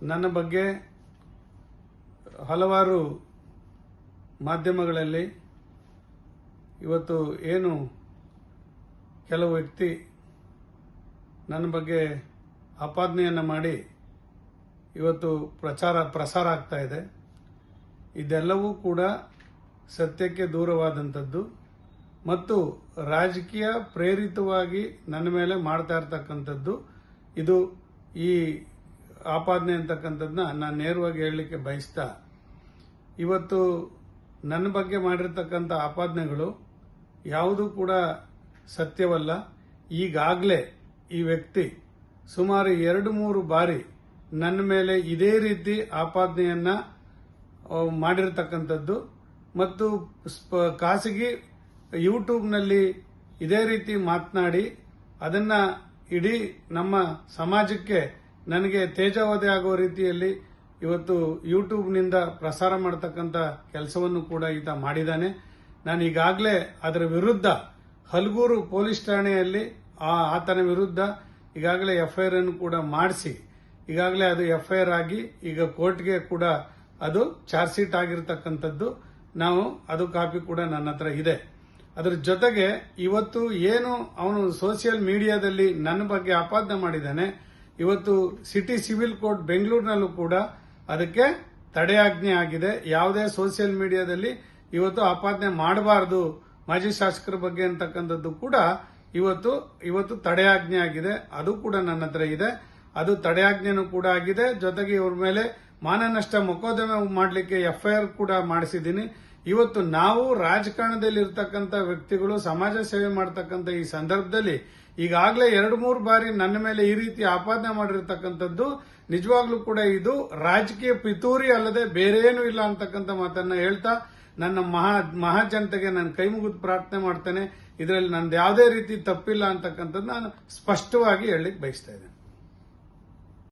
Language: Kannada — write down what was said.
ನನ್ನ ಬಗ್ಗೆ ಹಲವಾರು ಮಾಧ್ಯಮಗಳಲ್ಲಿ ಇವತ್ತು ಏನು ಕೆಲವು ವ್ಯಕ್ತಿ ನನ್ನ ಬಗ್ಗೆ ಆಪಾದನೆಯನ್ನು ಮಾಡಿ ಇವತ್ತು ಪ್ರಸಾರ ಆಗ್ತಾ ಇದೆ. ಇದೆಲ್ಲವೂ ಕೂಡ ಸತ್ಯಕ್ಕೆ ದೂರವಾದಂಥದ್ದು ಮತ್ತು ರಾಜಕೀಯ ಪ್ರೇರಿತವಾಗಿ ನನ್ನ ಮೇಲೆ ಮಾಡ್ತಾ ಇರ್ತಕ್ಕಂಥದ್ದು. ಇದು ಈ ಆಪಾದನೆ ಅಂತಕ್ಕಂಥದ್ದನ್ನ ನಾನು ನೇರವಾಗಿ ಹೇಳಲಿಕ್ಕೆ ಬಯಸ್ತಾ, ಇವತ್ತು ನನ್ನ ಬಗ್ಗೆ ಮಾಡಿರ್ತಕ್ಕಂಥ ಆಪಾದನೆಗಳು ಯಾವುದೂ ಕೂಡ ಸತ್ಯವಲ್ಲ. ಈಗಾಗಲೇ ಈ ವ್ಯಕ್ತಿ ಸುಮಾರು 2-3 ಬಾರಿ ನನ್ನ ಮೇಲೆ ಇದೇ ರೀತಿ ಆಪಾದನೆಯನ್ನ ಮಾಡಿರ್ತಕ್ಕಂಥದ್ದು ಮತ್ತು ಖಾಸಗಿ ಯೂಟ್ಯೂಬ್ನಲ್ಲಿ ಇದೇ ರೀತಿ ಮಾತನಾಡಿ ಅದನ್ನ ಇಡೀ ನಮ್ಮ ಸಮಾಜಕ್ಕೆ ನನಗೆ ತೇಜಾವಧೆ ಆಗುವ ರೀತಿಯಲ್ಲಿ ಇವತ್ತು ಯೂಟ್ಯೂಬ್ನಿಂದ ಪ್ರಸಾರ ಮಾಡತಕ್ಕಂಥ ಕೆಲಸವನ್ನು ಕೂಡ ಈತ ಮಾಡಿದ್ದಾನೆ. ನಾನು ಈಗಾಗಲೇ ಅದರ ವಿರುದ್ಧ ಹಲಗೂರು ಪೊಲೀಸ್ ಠಾಣೆಯಲ್ಲಿ ಆತನ ವಿರುದ್ಧ ಈಗಾಗಲೇ ಎಫ್ಐಆರ್ ಅನ್ನು ಕೂಡ ಮಾಡಿಸಿ, ಈಗಾಗಲೇ ಅದು ಎಫ್ಐಆರ್ ಆಗಿ ಈಗ ಕೋರ್ಟ್ಗೆ ಕೂಡ ಅದು ಚಾರ್ಜ್ ಶೀಟ್ ಆಗಿರತಕ್ಕಂಥದ್ದು. ನಾವು ಅದು ಕಾಪಿ ಕೂಡ ನನ್ನ ಹತ್ರ ಇದೆ. ಅದರ ಜೊತೆಗೆ ಇವತ್ತು ಏನು ಅವನು ಸೋಷಿಯಲ್ ಮೀಡಿಯಾದಲ್ಲಿ ನನ್ನ ಬಗ್ಗೆ ಆಪಾದನೆ ಮಾಡಿದ್ದಾನೆ, ಇವತ್ತು ಸಿಟಿ ಸಿವಿಲ್ ಕೋರ್ಟ್ ಬೆಂಗಳೂರಿನಲ್ಲೂ ಕೂಡ ಅದಕ್ಕೆ ತಡೆಯಾಜ್ಞೆ ಆಗಿದೆ. ಯಾವುದೇ ಸೋಷಿಯಲ್ ಮೀಡಿಯಾದಲ್ಲಿ ಇವತ್ತು ಆಪಾದನೆ ಮಾಡಬಾರದು ಮಾಜಿ ಶಾಸಕರ ಬಗ್ಗೆ ಅಂತಕ್ಕಂಥದ್ದು ಕೂಡ ಇವತ್ತು ತಡೆಯಾಜ್ಞೆ ಆಗಿದೆ. ಅದು ಕೂಡ ನನ್ನ ಹತ್ರ ಇದೆ. ಅದು ತಡೆಯಾಜ್ಞೆನೂ ಕೂಡ ಆಗಿದೆ. ಜೊತೆಗೆ ಇವ್ರ ಮೇಲೆ ಮಾನನಷ್ಟ ಮೊಕದ್ದಮೆ ಮಾಡಲಿಕ್ಕೆ ಎಫ್ಐಆರ್ ಕೂಡ ಮಾಡಿಸಿದ್ದೀನಿ. ಇವತ್ತು ನಾವು ರಾಜಕಾರಣದಲ್ಲಿ ಇರತಕ್ಕಂಥ ವ್ಯಕ್ತಿಗಳು ಸಮಾಜ ಸೇವೆ ಮಾಡತಕ್ಕಂಥ ಈ ಸಂದರ್ಭದಲ್ಲಿ ಈಗಾಗಲೇ 2-3 ಬಾರಿ ನನ್ನ ಮೇಲೆ ಈ ರೀತಿ ಆಪಾದನೆ ಮಾಡಿರ್ತಕ್ಕಂಥದ್ದು ನಿಜವಾಗ್ಲೂ ಕೂಡ ಇದು ರಾಜಕೀಯ ಪಿತೂರಿ ಅಲ್ಲದೆ ಬೇರೆ ಏನೂ ಇಲ್ಲ ಅಂತಕ್ಕಂಥ ಮಾತನ್ನ ಹೇಳ್ತಾ ನನ್ನ ಮಹಾಜನತೆಗೆ ನಾನು ಕೈ ಮುಗಿದು ಪ್ರಾರ್ಥನೆ ಮಾಡ್ತೇನೆ. ಇದರಲ್ಲಿ ನಂದು ಯಾವುದೇ ರೀತಿ ತಪ್ಪಿಲ್ಲ ಅಂತಕ್ಕಂಥದ್ದು ನಾನು ಸ್ಪಷ್ಟವಾಗಿ ಹೇಳಲಿಕ್ಕೆ ಬಯಸ್ತಾ ಇದ್ದೇನೆ.